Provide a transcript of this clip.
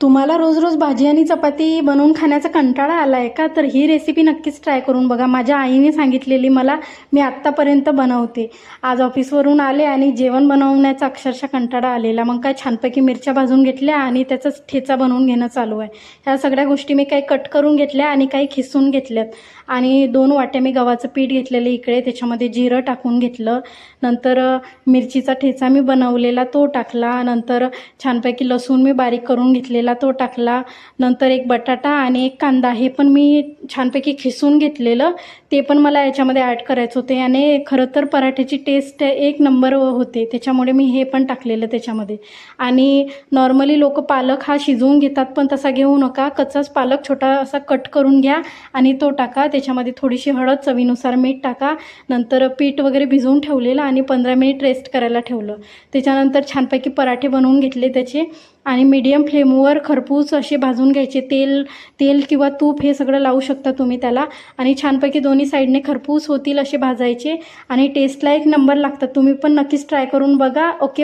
तुम्हाला रोज रोज भाजी आणि चपाती बनवून खाण्याचा कंटाळा आला आहे का? तर ही रेसिपी नक्कीच ट्राय करून बघा. माझ्या आईने सांगितलेली मला, मी आत्तापर्यंत बनवते. आज ऑफिसवरून आले आणि जेवण बनवण्याचा अक्षरशः कंटाळा आलेला. मग काय छानपैकी मिरच्या भाजून घेतल्या आणि त्याचाच ठेचा बनवून घेणं चालू आहे. ह्या सगळ्या गोष्टी मी काही कट करून घेतल्या आणि काही खिसून घेतल्यात. आणि 2 वाट्या मी गव्हाचं पीठ घेतलेलं इकडे, त्याच्यामध्ये जिरं टाकून घेतलं. नंतर मिरचीचा ठेचा मी बनवलेला तो टाकला. नंतर छानपैकी लसूण मी बारीक करून घेतलेला तो टाकला. नंतर एक बटाटा आणि एक कांदा हे पण मी छानपैकी खिसून घेतलेलं, ते पण मला याच्यामध्ये ॲड करायचं होते. आणि खरं तर पराठ्याची टेस्ट एक नंबर होते, त्याच्यामुळे मी हे पण टाकलेलं त्याच्यामध्ये. आणि नॉर्मली लोक पालक हा शिजवून घेतात, पण तसा घेऊ नका. कच्चाच पालक छोटा असा कट करून घ्या आणि तो टाका. त्याच्यामध्ये थोडीशी हळद, चवीनुसार मीठ टाका. नंतर पीठ वगैरे भिजवून ठेवलेलं आणि 15 मिनिट रेस्ट करायला ठेवलं. त्याच्यानंतर छानपैकी पराठे बनवून घेतले त्याचे आणि मीडियम फ्लेमवर खरपूस असे भाजून घ्यायचे. तेल किंवा तूप हे सगळं लावू शकता तुम्ही त्याला. आणि छानपैकी दोन्ही साईडने खरपूस होतील असे भाजायचे आणि टेस्टला एक नंबर लागतात. तुम्ही पण नक्कीच ट्राय करून बघा. ओके.